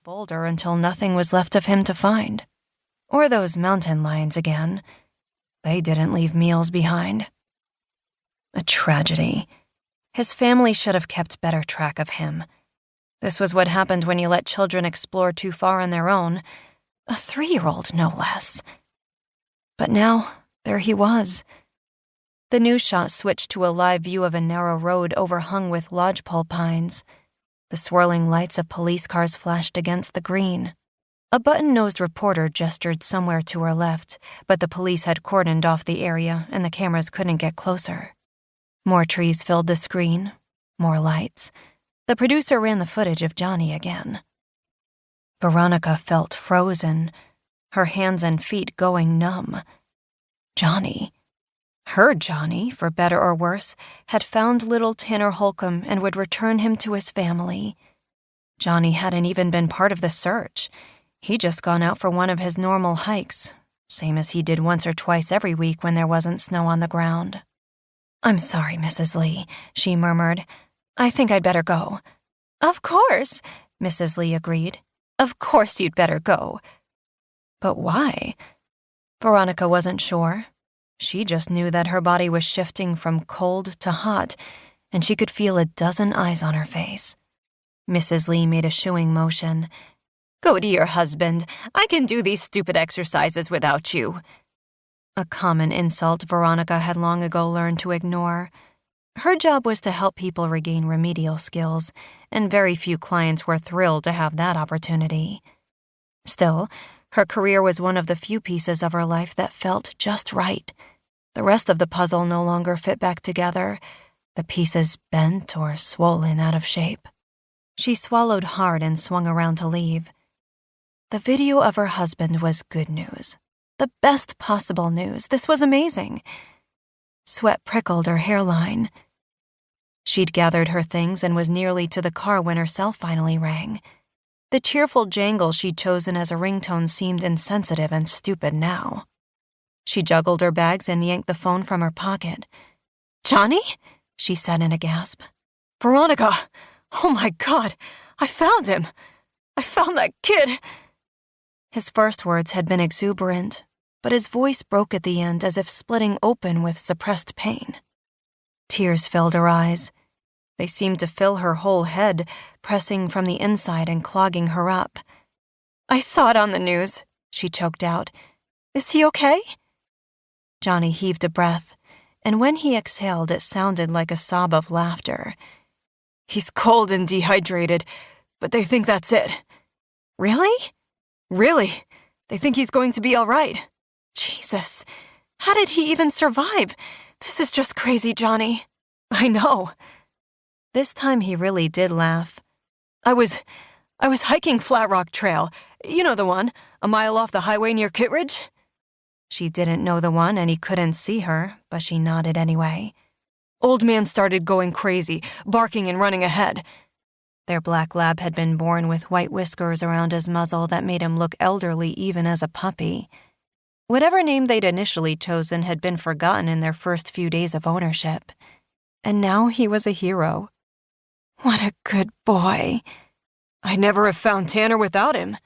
boulder until nothing was left of him to find. Or those mountain lions again. They didn't leave meals behind. A tragedy. His family should have kept better track of him. This was what happened when you let children explore too far on their own. A 3-year-old, no less. But now, there he was. The news shot switched to a live view of a narrow road overhung with lodgepole pines. The swirling lights of police cars flashed against the green. A button-nosed reporter gestured somewhere to her left, but the police had cordoned off the area and the cameras couldn't get closer. More trees filled the screen, more lights. The producer ran the footage of Johnny again. Veronica felt frozen, her hands and feet going numb. Johnny, her Johnny, for better or worse, had found little Tanner Holcomb and would return him to his family. Johnny hadn't even been part of the search. He'd just gone out for one of his normal hikes, same as he did once or twice every week when there wasn't snow on the ground. "I'm sorry, Mrs. Lee," she murmured. "I think I'd better go." "Of course," Mrs. Lee agreed. "Of course you'd better go." But why? Veronica wasn't sure. She just knew that her body was shifting from cold to hot, and she could feel a dozen eyes on her face. Mrs. Lee made a shooing motion. "Go to your husband. I can do these stupid exercises without you." A common insult Veronica had long ago learned to ignore. Her job was to help people regain remedial skills, and very few clients were thrilled to have that opportunity. Still, her career was one of the few pieces of her life that felt just right. The rest of the puzzle no longer fit back together, the pieces bent or swollen out of shape. She swallowed hard and swung around to leave. The video of her husband was good news. The best possible news. This was amazing. Sweat prickled her hairline. She'd gathered her things and was nearly to the car when her cell finally rang. The cheerful jangle she'd chosen as a ringtone seemed insensitive and stupid now. She juggled her bags and yanked the phone from her pocket. "Johnny?" she said in a gasp. "Veronica! Oh my God! I found him! I found that kid!" His first words had been exuberant, but his voice broke at the end as if splitting open with suppressed pain. Tears filled her eyes. They seemed to fill her whole head, pressing from the inside and clogging her up. "I saw it on the news," she choked out. "Is he okay?" Johnny heaved a breath, and when he exhaled it sounded like a sob of laughter. "He's cold and dehydrated, but they think that's it." "Really?" "Really. They think he's going to be all right." "Jesus, how did he even survive? This is just crazy, Johnny." "I know." This time he really did laugh. I was hiking Flat Rock Trail. You know the one, a mile off the highway near Kittredge?" She didn't know the one and he couldn't see her, but she nodded anyway. "Old man started going crazy, barking and running ahead." Their black lab had been born with white whiskers around his muzzle that made him look elderly even as a puppy. Whatever name they'd initially chosen had been forgotten in their first few days of ownership. And now he was a hero. "What a good boy." "I'd never have found Tanner without him."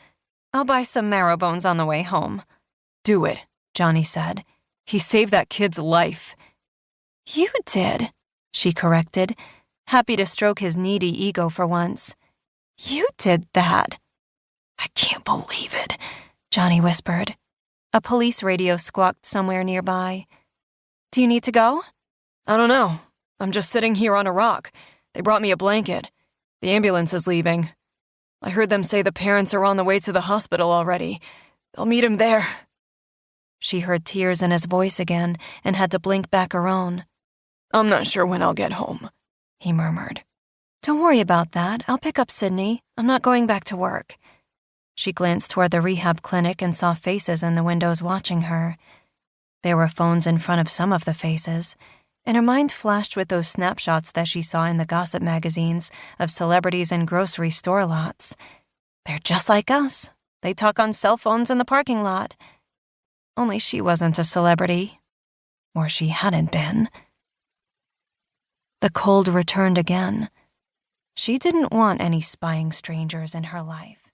"I'll buy some marrow bones on the way home." "Do it," Johnny said. "He saved that kid's life." "You did," she corrected, happy to stroke his needy ego for once. "You did that." "I can't believe it," Johnny whispered. A police radio squawked somewhere nearby. "Do you need to go?" "I don't know. I'm just sitting here on a rock. They brought me a blanket. The ambulance is leaving. I heard them say the parents are on the way to the hospital already. They'll meet him there." She heard tears in his voice again and had to blink back her own. "I'm not sure when I'll get home," he murmured. "Don't worry about that. I'll pick up Sydney. I'm not going back to work." She glanced toward the rehab clinic and saw faces in the windows watching her. There were phones in front of some of the faces, and her mind flashed with those snapshots that she saw in the gossip magazines of celebrities in grocery store lots. They're just like us. They talk on cell phones in the parking lot. Only she wasn't a celebrity. Or she hadn't been. The cold returned again. She didn't want any spying strangers in her life.